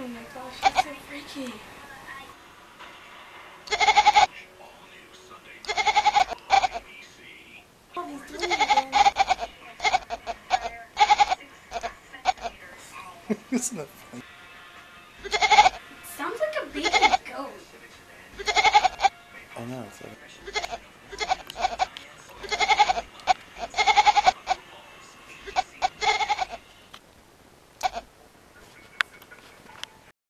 Oh my gosh, that's so freaky. Oh, he's doing it again. Isn't that funny? Sounds like a baby goat. Oh no, it's like...